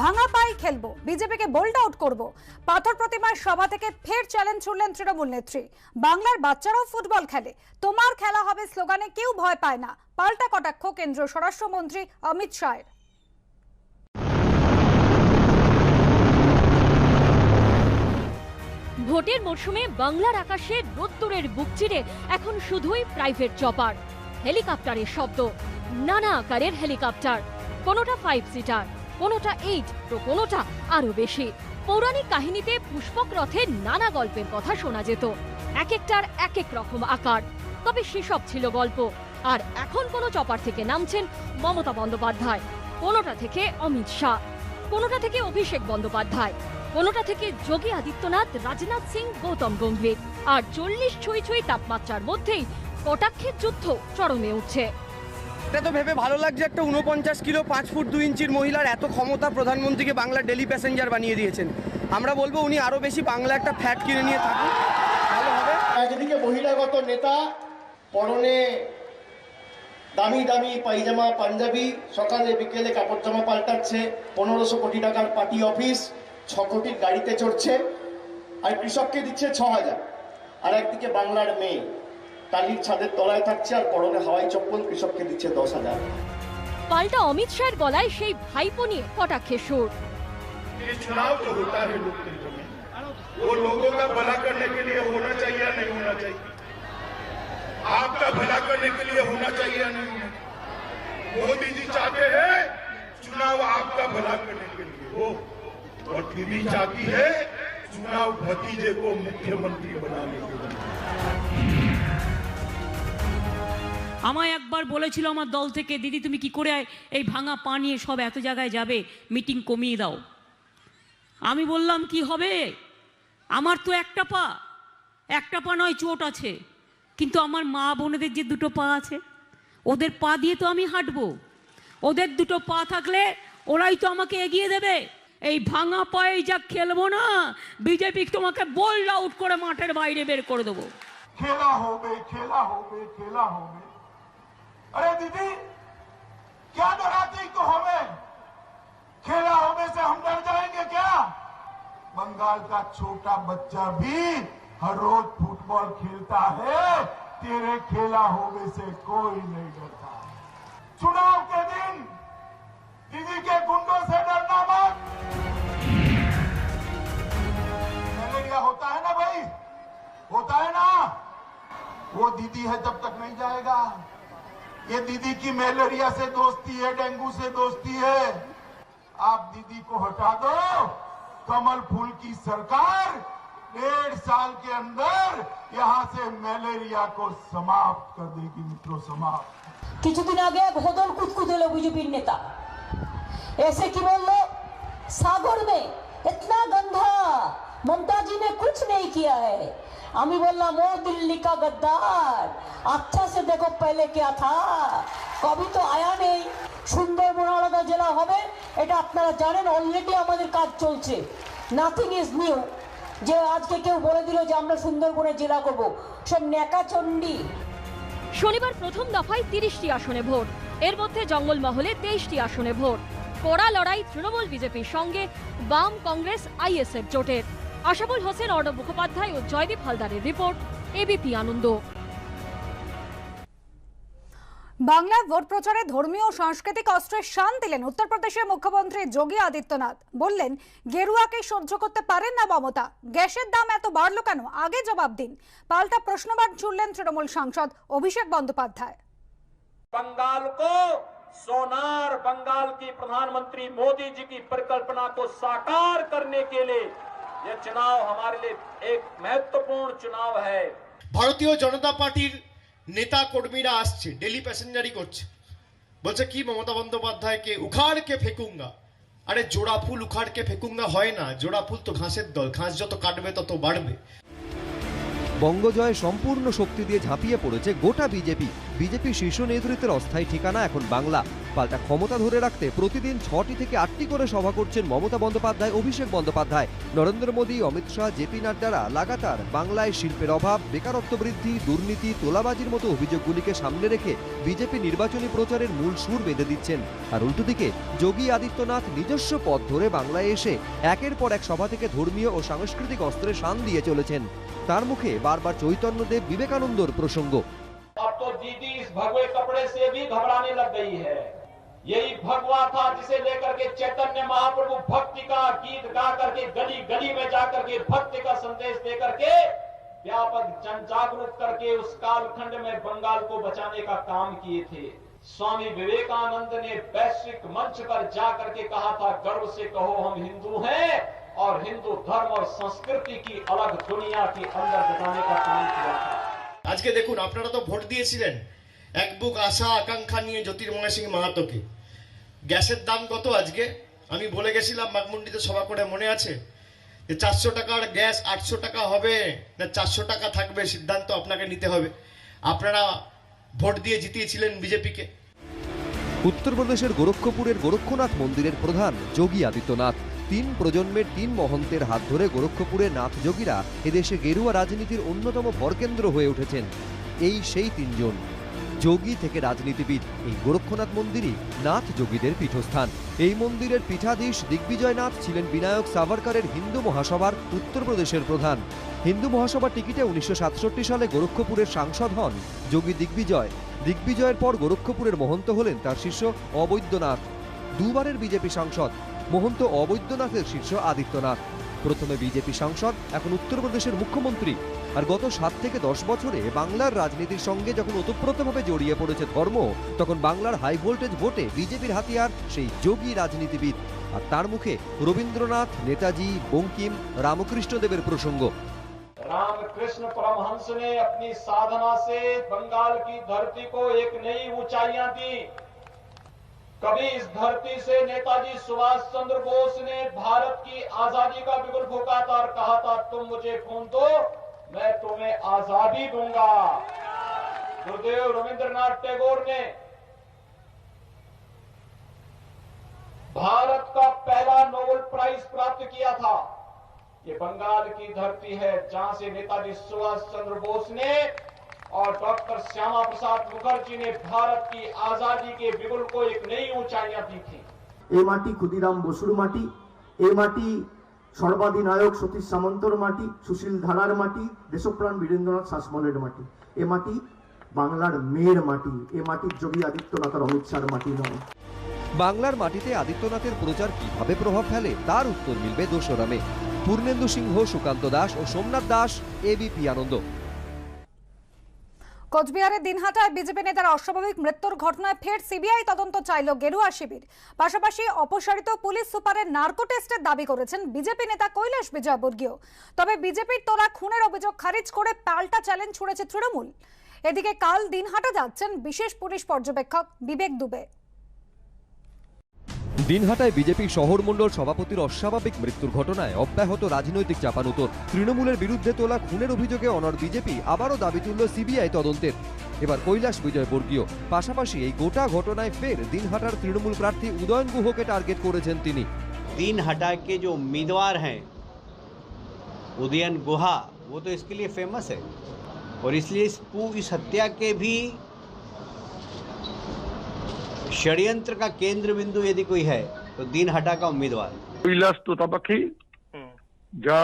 ভাঙা পাই খেলবো, বিজেপিকে বোল্ড আউট করব। পাথর প্রতিমার সভা থেকে ফের চ্যালেঞ্জ ছুড়লেন তৃণমূল নেত্রী। বাংলার বাচ্চারাও ফুটবল খেলে, তোমার খেলা হবে স্লোগানে কেউ ভয় পায় না। পাল্টা কটাক্ষ কেন্দ্রীয় স্বরাষ্ট্রমন্ত্রী অমিত শাহের। ভোটের মরশুমে বাংলার আকাশে রোদ্দুরের বুক চিরে এখন শুধুই প্রাইভেট চপার, হেলিকপ্টারের শব্দ। নানা আকারের হেলিকপ্টার, কোনোটা 5 সিটার, কোনোটা 8 তো কোনোটা আরো বেশি। পৌরাণিক কাহিনীতে পুষ্পক রথের নানা গল্পের কথা শোনা যেত, এক একটার এক এক রকম আকার। তবে সেসব ছিল গল্প। আর এখন কোনো চপার থেকে নামছেন মমতা বন্দ্যোপাধ্যায়, কোনোটা থেকে অমিত শাহ, কোনোটা থেকে অভিষেক বন্দ্যোপাধ্যায়, কোনোটা থেকে যোগী আদিত্যনাথ, রাজনাথ সিং, গৌতম গম্ভীর। আর 40 ছুঁই ছুঁই তাপমাত্রার মধ্যেই কটাক্ষের যুদ্ধ চরমে উঠছে। এটা তো ভেবে ভালো লাগছে, একটা 49 কিলো 5 ফুট 2 ইঞ্চির মহিলার এত ক্ষমতা প্রধানমন্ত্রীকে বাংলার ডেলি প্যাসেঞ্জার বানিয়ে দিয়েছেন। আমরা বলবো উনি আরো বেশি বাংলা একটা ফ্ল্যাট কিনে নিয়ে থাকুন, ভালো হবে। একদিকে বহিরাগত নেতা পরনে দামি দামি পায়জামা পাঞ্জাবি, সকালে বিকেলে কাপড় জামা পাল্টাচ্ছে, 1500 কোটি টাকার পার্টি অফিস, 6 কোটির গাড়িতে চড়ছে, আর কৃষককে দিচ্ছে 6000। আর একদিকে বাংলার মেয়ে টালির ছাদের তলায় থাকছে আর পরনে হাওয়াই চপ্পল, কৃষককে দিচ্ছে 10,000। পাল্টা অমিত শাহের গলায় সেই ভাইপো নিয়ে কটাক্ষের সুর। चुनाव तो होता है लोकतंत्र में, वो लोगों का भला करने के लिए होना चाहिए या नहीं होना चाहिए, आपका भला करने के लिए होना चाहिए या नहीं होना चाहिए। मोदी जी चाहते हैं चुनाव आपका भला करने के लिए हो, और दीदी चाहती है चुनाव भतीजे को मुख्यमंत्री बनाने के लिए। আমায় একবার বলেছিল আমার দল থেকে, দিদি তুমি কি করে এই ভাঙা পা নিয়ে সব এত জায়গায় যাবে, মিটিং কমিয়ে দাও। আমি বললাম কি হবে, আমার তো একটা পা নয় চোট আছে, কিন্তু আমার মা বোনেদের যে দুটো পা আছে, ওদের পা দিয়ে তো আমি হাঁটবো। ওদের দুটো পা থাকলে ওরাই তো আমাকে এগিয়ে দেবে। এই ভাঙা পায়ে যা খেলবো না, বিজেপি তোমাকে বোল্ড আউট করে মাঠের বাইরে বের করে দেবো। खेला होगे खेला होगे खेला होगे। अरे दीदी क्या डराती तो हमें, खेला होने से हम डर जाएंगे क्या? बंगाल का छोटा बच्चा भी हर रोज फुटबॉल खेलता है, तेरे खेला होने से कोई नहीं डरता। चुनाव के दिन दीदी के गुंडों से डरना मत। मलेरिया होता है ना भाई, होता है ना, वो दीदी है जब तक नहीं जाएगा। ये दीदी की मलेरिया से दोस्ती है, डेंगू से दोस्ती है। आप दीदी को हटा दो, कमल फूल की सरकार 1.5 साल के अंदर यहाँ से मलेरिया को समाप्त कर देगी मित्रों, समाप्त। কিছুদিন আগে এক হদল কুতকুত হলো বিজেপির নেতা, ऐसे की बोल लो सागर में इतना गंदा, ममता जी ने कुछ नहीं किया है। আমি বললাম ও দিল্লি का गद्दार, अच्छा से देखो पहले क्या था, कभी तो आया नहीं। সুন্দরবন আলাদা জেলা হবে এটা আপনারা জানেন, অলরেডি আমাদের কাজ চলছে, নাথিং ইজ নিউ। যে আজকে কেউ বলে দিল যে আমরা সুন্দরবনে জেলা করব, সব নেকাচণ্ডী। শনিবার প্রথম দফায় 30টি আসনে ভোট, এর মধ্যে জঙ্গলমহলে 23টি আসনে ভোট। কড়া লড়াই তৃণমূল বিজেপির সঙ্গে বাম কংগ্রেস আইএসএফ জোটের। আশাবুল হোসেন, অর্ণব মুখোপাধ্যায় ও জয়দীপ হালদারের রিপোর্ট, এবিপি আনন্দ। বাংলার ভোট প্রচারে ধর্মীয় ও সাংস্কৃতিক অস্ত্রের শান দিলেন উত্তরপ্রদেশের মুখ্যমন্ত্রী যোগী আদিত্যনাথ। বললেন গেরুয়াকে সহ্য করতে পারেন না মমতা, গ্যাসের দাম এত বাড়লো কেন, আগে জবাব দিন। পাল্টা প্রশ্নবাদ ছুড়লেন তৃণমূল সাংসদ অভিষেক বন্দ্যোপাধ্যায়। बंगाल को सोनार बंगाल की प्रधानमंत्री मोदी जी की परिकल्पना को साकार करने के लिए ये चुनाव हमारे लिए एक महत्वपूर्ण चुनाव है। ভারতীয় জনতা পার্টির নেতা কর্মীরা আসছে, ডেলি প্যাসেঞ্জারি করছে, বলছে কি মমতা বন্দ্যোপাধ্যায়কে উখাড় কে ফেকুঙ্গা। আরে জোড়া ফুল উখাড় কে ফেকুঙ্গা হয় না, জোড়া ফুল তো ঘাসের দল, ঘাস যত কাটবে তত বাড়বে। বঙ্গজয় সম্পূর্ণ শক্তি দিয়ে ঝাঁপিয়ে পড়েছে গোটা বিজেপি। বিজেপি শীর্ষ নেতৃত্বের অস্থায়ী ঠিকানা এখন বাংলা। পাল্টা ক্ষমতা ধরে রাখতে প্রতিদিন 6টি থেকে 8টি করে সভা করছেন মমতা বন্দ্যোপাধ্যায়, অভিষেক বন্দ্যোপাধ্যায়। নরেন্দ্র মোদী, অমিত শাহ, জেপি নাড্ডারা লাগাতার বাংলায় শিল্পের অভাব, বেকারত্ব বৃদ্ধি, দুর্নীতি, তোলাবাজির মতো অভিযোগগুলিকে সামনে রেখে বিজেপি নির্বাচনী প্রচারের মূল সুর বেঁধে দিচ্ছেন। আর উল্টো দিকে যোগী আদিত্যনাথ নিজস্ব পথ ধরে বাংলায় এসে একের পর এক সভা থেকে ধর্মীয় ও সাংস্কৃতিক অস্ত্রে শান দিয়ে চলেছেন। তার মুখে বারবার চৈতন্যদেব, বিবেকানন্দর প্রসঙ্গ। अब तो दीदी इस भगवे कपड़े से भी घबराने लग गई है। यही भगवा था जिसे लेकर के चैतन्य महाप्रभु भक्ति का गीत गा करके गली गली में जाकर के भक्ति का संदेश दे करके व्यापक जन जागरूक करके उस कालखंड में बंगाल को बचाने का काम किए थे। स्वामी विवेकानंद ने वैश्विक मंच पर जाकर के कहा था, गर्व से कहो हम हिंदू हैं, और हिंदू धर्म और संस्कृति की अलग दुनिया के अंदर बताने का काम किया था। আজকে দেখুন, আপনারা তো ভোট দিয়েছিলেন এক বুক আশা আকাঙ্ক্ষা নিয়ে জ্যোতির্ময় সিং মাহাতোকে। গ্যাসের দাম কত আজকে? আমি বলে গেছিলাম বাগমুন্ডিতে সভা করে, মনে আছে? যে 400 টাকার গ্যাস 800 টাকা হবে না 400 টাকা থাকবে, সিদ্ধান্ত আপনাকে নিতে হবে। আপনারা ভোট দিয়ে জিতিয়েছিলেন বিজেপিকে। উত্তরপ্রদেশের গোরক্ষপুরের গোরক্ষনাথ মন্দিরের প্রধান যোগী আদিত্যনাথ। 3 প্রজন্মের 3 মহন্তের হাত ধরে গোরক্ষপুরে নাথ যোগীরা এদেশে গেরুয়া রাজনীতির অন্যতম ভরকেন্দ্র হয়ে উঠেছেন। এই সেই 3 জন যোগী থেকে রাজনীতিবিদ। এই গোরক্ষনাথ মন্দিরই নাথ যোগীদের পীঠস্থান। এই মন্দিরের পীঠাধীশ দিগ্বিজয়নাথ ছিলেন বিনায়ক সাভারকরের হিন্দু মহাসভার উত্তরপ্রদেশের প্রধান। হিন্দু মহাসভার টিকিটে 1967 সালে গোরক্ষপুরের সাংসদ হন যোগী দিগ্বিজয়। দিগ্বিজয়ের পর গোরক্ষপুরের মহন্ত হলেন তার শিষ্য অবৈদ্যনাথ। 2 বারের বিজেপি সাংসদ মহন্ত অবৈদ্যনাথের শিষ্য আদিত্যনাথ। প্রথমে বিজেপি সাংসদ, এখন উত্তরপ্রদেশের মুখ্যমন্ত্রী। আর গত 7 থেকে 10 বছরে বাংলার রাজনীতির সঙ্গে যখন ওতপ্রোতভাবে জড়িয়ে পড়েছে ধর্ম, তখন বাংলার হাই ভোল্টেজ ভোটে বিজেপির হাতিয়ার সেই যোগী রাজনীতিবিদ। আর তার মুখে রবীন্দ্রনাথ, নেতাজি, বঙ্কিম, রামকৃষ্ণদেবের প্রসঙ্গ। रामकृष्ण परमहंस ने अपनी साधना से बंगाल की धरती को एक नई ऊंचाइयां दी। कभी इस धरती से नेताजी सुभाष चंद्र बोस ने भारत की आजादी का बिगुल फूंका था और कहा था, तुम मुझे खून दो, मैं तुम्हें आजादी दूंगा। गुरुदेव रविंद्रनाथ टैगोर ने भारत का पहला नोबेल प्राइज प्राप्त किया था। ये बंगाल की धरती है जहां से नेताजी सुभाष चंद्र बोस ने और डॉक्टर श्यामा प्रसाद मुखर्जी ने भारत की आजादी के बिगुल को एक नई ऊंचाइयां दी थी। এই মাটি ক্ষুদিরাম বসুর মাটি, এই মাটি সর্বাধিনায়ক সতীশ সামন্তর মাটি, সুশীল ধারার মাটি, দেশপ্রাণ বীরেন্দ্রনাথ শাসমলের মাটি। এ মাটি বাংলার মেয়ের মাটি। এ মাটির যোগী আদিত্যনাথ আর অমিত শাহর মাটি নয়। বাংলার মাটিতে আদিত্যনাথের প্রচার কিভাবে প্রভাব ফেলে তার উত্তর মিলবে দোসরামে। পূর্ণেন্দু সিংহ, সুকান্ত দাস ও সোমনাথ দাস, এবিপি আনন্দ। কোচবিহারের দিনহাটায় বিজেপি নেতার অস্বাভাবিক মৃত্যুর ঘটনায় ফের সিবিআই তদন্ত চাইল গেরুয়া শিবির। পাশাপাশি অপসারিত পুলিশ সুপারের নার্কো টেস্টের দাবি করেছেন বিজেপি নেতা কৈলাস বিজয়বর্গীয়। তবে বিজেপির তোলা খুনের অভিযোগ খারিজ করে পাল্টা চ্যালেঞ্জ ছুড়েছে তৃণমূল। এদিকে কাল দিনহাটা যাচ্ছেন বিশেষ পুলিশ পর্যবেক্ষক বিবেক দুবে। দিনহাটায় বিজেপি শহর মণ্ডল সভাপতির অস্বাভাবিক মৃত্যুর ঘটনায় অব্যাহত রাজনৈতিক চাপানুতোর। তৃণমূলের বিরুদ্ধে তোলা খুনের অভিযোগে অনড় বিজেপি আবারও দাবি তুলল সিবিআই তদন্তের। এবার কৈলাস বিজয়বর্গীয়। পাশাপাশি এই গোটা ঘটনায় ফের দিনহাটার তৃণমূল প্রার্থী উদয়ন গুহকে টার্গেট করেছেন তিনি। दिनहाटा के जो उम्मीदवार हैं उदयन गुहा, वो तो इसके लिए फेमस है और इसलिए इस हत्या के भी षड्यंत्र का केंद्र बिंदु यदि कोई है तो दिनहाटा का उम्मीदवार। কৈলাস তোতাপাখি যা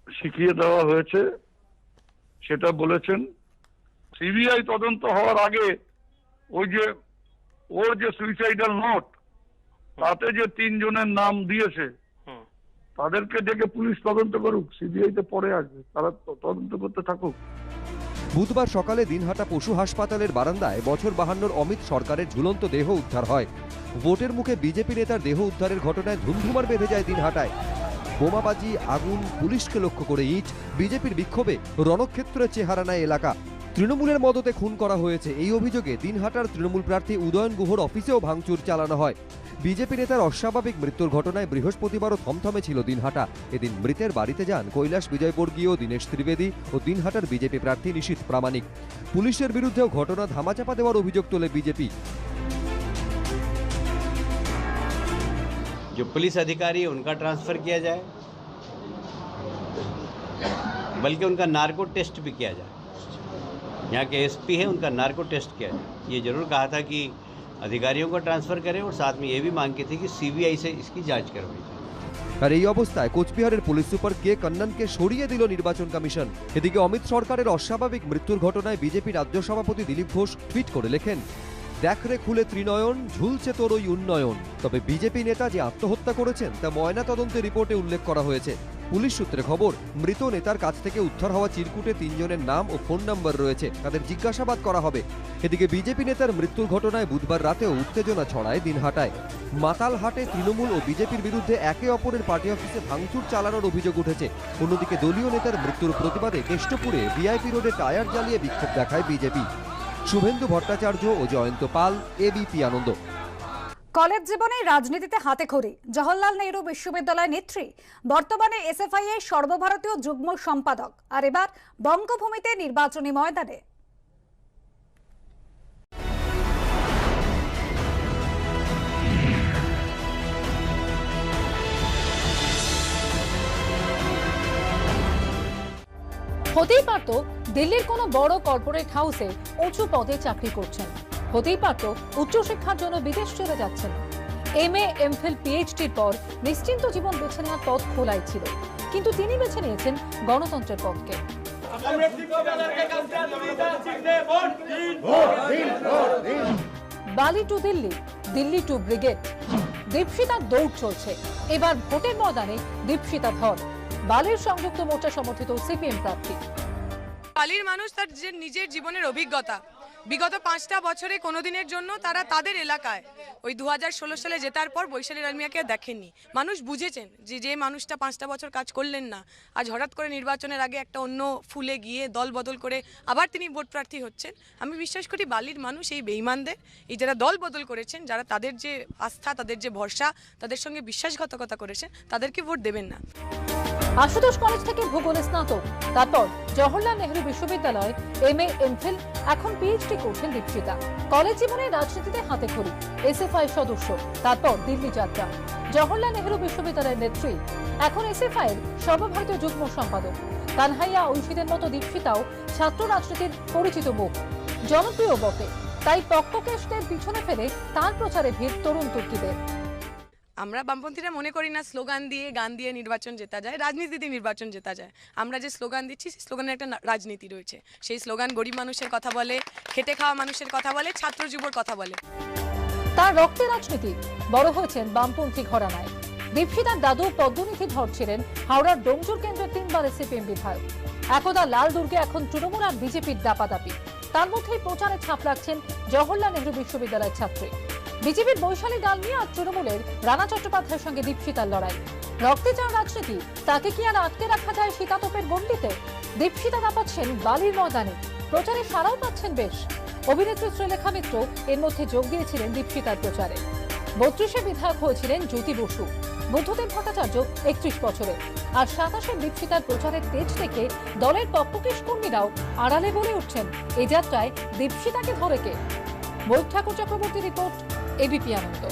শিখিয়ে দেওয়া হয়েছে সেটা বলেছেন। সিবিআই তদন্ত হওয়ার আগে ওর যে সুইসাইডাল নোট, তাতে যে 3 জনের নাম দিয়েছে তাদেরকে ডেকে পুলিশ তদন্ত করুক। সিবিআই তে পরে আসবে, তারা তদন্ত করতে থাকুক। বুধবার সকালে দিনহাটা পশু হাসপাতালের বারান্দায় বছর 52 অমিত সরকারের ঝুলন্ত দেহ উদ্ধার হয়। ভোটের মুখে বিজেপি নেতার দেহ উদ্ধারের ঘটনায় ধুমধুমার বেঁধে যায় দিনহাটায়। বোমাবাজি, আগুন, পুলিশকে লক্ষ্য করে ইট, বিজেপির বিক্ষোভে রণক্ষেত্রের চেহারা নেয় এলাকা। তৃণমূলের মদতে খুন করা হয়েছে এই অভিযোগে দিনহাটার তৃণমূল প্রার্থী উদয়ন গুহর অফিসেও ভাঙচুর চালানো হয়। বিজেপি নেতার অস্বাভাবিক মৃত্যুর ঘটনায় বৃহস্পতিবারও থমথমে ছিল দিনহাটা। এদিন মৃতের বাড়িতে যান কৈলাস বিজয়বর্গীয়, দীনেশ ত্রিবেদী ও দিনহাটার বিজেপি প্রার্থী নিশীথ প্রামাণিক। পুলিশের বিরুদ্ধেও ঘটনা ধামাচাপা দেওয়ার অভিযোগ তোলে বিজেপি। जो पुलिस अधिकारी है उनका ट्रांसफ़र किया जाए, बल्कि उनका नार्को टेस्ट भी किया जाए। यहाँ के एसपी है, उनका नार्को टेस्ट किया जाए। ये जरूर कहा था कि अधिकारियों को ट्रांसफ़र करें और साथ में ये भी मांग की थी कि सीबीआई से इसकी जांच करवाई जाए। আর এই অবস্থায় কোচবিহারের পুলিশ সুপার কে কন্ননকে সরিয়ে দিল নির্বাচন কমিশন। এদিকে অমিত সরকারের অস্বাভাবিক মৃত্যুর ঘটনায় বিজেপি রাজ্য সভাপতি দিলীপ ঘোষ টুইট করে লেখেন, দেখ রে খুলে ত্রিনয়ন, ঝুলছে তোর ওই উন্নয়ন। তবে বিজেপি নেতা যে আত্মহত্যা করেছেন তা ময়নাতদন্তের রিপোর্টে উল্লেখ করা হয়েছে। পুলিশ সূত্রে খবর, মৃত নেতার কাছ থেকে উদ্ধার হওয়া চিরকুটে 3 জনের নাম ও ফোন নাম্বার রয়েছে, তাদের জিজ্ঞাসাবাদ করা হবে। এদিকে বিজেপি নেতার মৃত্যুর ঘটনায় বুধবার রাতেও উত্তেজনা ছড়ায় দিনহাটায়। মাতালহাটে তৃণমূল ও বিজেপির বিরুদ্ধে একে অপরের পার্টি অফিসে ভাঙচুর চালানোর অভিযোগ উঠেছে। অন্যদিকে দলীয় নেতার মৃত্যুর প্রতিবাদে কেষ্টপুরে ভিআইপি রোডে টায়ার জ্বালিয়ে বিক্ষোভ দেখায় বিজেপি। শুভেন্দু ভট্টাচার্য ও জয়ন্ত পাল, এবিপি আনন্দ। কলেজ জীবনে রাজনীতিতে হাতেখড়ি জওহরলাল নেহরু বিশ্ববিদ্যালয় নেত্রী, বর্তমানে এসএফআই এর সর্বভারতীয় যুগ্ম সম্পাদক, আর এবার বঙ্গভূমিতে নির্বাচনী ময়দানে। হতেই পারত দিল্লির কোনো বড় কর্পোরেট হাউসে উঁচু পদে চাকরি করছেন, হতেই পারত উচ্চশিক্ষার জন্য বিদেশ চলে যাচ্ছেন। এমএ, এমফিল, পিএইচডির পর নিশ্চিন্ত জীবন বেছে নেওয়ার পথ খোলাই ছিল, কিন্তু তিনি বেছে নিয়েছেন গণতন্ত্রের পথকে। Bally to Delhi, Delhi to brigade, দীপশিতার দৌড় চলছে। এবার ভোটের ময়দানে দীপশিতা ধর, বালির সংযুক্ত মোর্চা সমর্থিত সিপিএম প্রার্থী। বালির মানুষ তার যে নিজের জীবনের অভিজ্ঞতা, বিগত 5টা বছরে কোনোদিনের জন্য তারা তাদের এলাকায় ওই 2016 সালে জেতার পর বৈশালী লাল মিয়াকে দেখেননি। মানুষ বুঝেছেন যে মানুষটা 5টা বছর কাজ করলেন না, আজ হঠাৎ করে নির্বাচনের আগে একটা অন্য ফুলে গিয়ে দল বদল করে আবার তিনি ভোট প্রার্থী হচ্ছেন। আমি বিশ্বাস করি বালির মানুষ এই বেঈমানদের, এই যারা দল বদল করেছেন, যারা তাদের যে আস্থা, তাদের যে ভরসা, তাদের সঙ্গে বিশ্বাসঘাতকতা করেছেন, তাদেরকে ভোট দেবেন না। আশুতোষ কলেজ থেকে ভূগোলে স্নাতক, তারপর জওহরলাল নেহরু বিশ্ববিদ্যালয় এমএ, এমফিল, এখন পিএইচডি করছেন দীপশিতা। কলেজ জীবনে রাজনীতিতে হাতেখড়ি, এসএফআই সদস্য, তারপর দিল্লি যাত্রা। জওহরলাল নেহরু বিশ্ববিদ্যালয়ের নেত্রী, এখন এসএফআই এর সর্বভারতীয় যুগ্ম সম্পাদক। কানহাইয়া, ঐশীদের মতো দীপশিতাও ছাত্র রাজনীতির পরিচিত মুখ, জনপ্রিয় বটে। তাই পক্ষকেশদের পিছনে ফেলে তার প্রচারে ভিড় তরুণ তুর্কিদের। আমরা বামপন্থীরা মনে করি না স্লোগান দিয়ে, গান দিয়ে নির্বাচন জেতা যায়, রাজনীতিতে নির্বাচন জেতা যায়। আমরা যে স্লোগান দিচ্ছি, সেই স্লোগানের একটা রাজনীতি রয়েছে। সেই স্লোগান গরিব মানুষের কথা বলে, খেটে খাওয়া মানুষের কথা বলে, ছাত্র যুবর কথা বলে। তার রক্তে রাজনীতি, বড় হয়েছেন বামপন্থী ঘরানায়। দীপশিতার দাদু পদ্মনিধি ধর ছিলেন হাওড়ার ডোমজুর কেন্দ্রের 3বারের সিপিএম বিধায়ক। একদা লাল দুর্গে, এখন তৃণমূল আর বিজেপির দাপাদাপি। তার মধ্যেই প্রচারে ছাপ রাখছেন জওহরলাল নেহরু বিশ্ববিদ্যালয়ের ছাত্রী। বিজেপির বৈশালী ডালমিয়া আর তৃণমূলের রানা চট্টোপাধ্যায়ের সঙ্গে দীপশিতার লড়াই। রক্তে চার রাজনীতি, তাকে কি আর আটকে রাখা যায় শীতাতপের গণ্ডিতে? দীপশিতা দাপাচ্ছেন বালির ময়দানে, প্রচারে সারাও পাচ্ছেন বেশ। অভিনেত্রী শ্রীলেখা মিত্র এর মধ্যে যোগ দিয়েছিলেন দীপশিতার প্রচারে। 32-এ বিধায়ক হয়েছিলেন জ্যোতি বসু, বুদ্ধদেব ভট্টাচার্য 31 বছরে। আর 27-এ দীপশিতার প্রচারের তেজ থেকে দলের পক্ষকেশ কর্মীরাও আড়ালে বলে উঠছেন, এ যাত্রায় দীপশিতাকে ধরে কে? বৈঠ ঠাকুর চক্রবর্তী রিপোর্ট, এবিপি আনন্দ।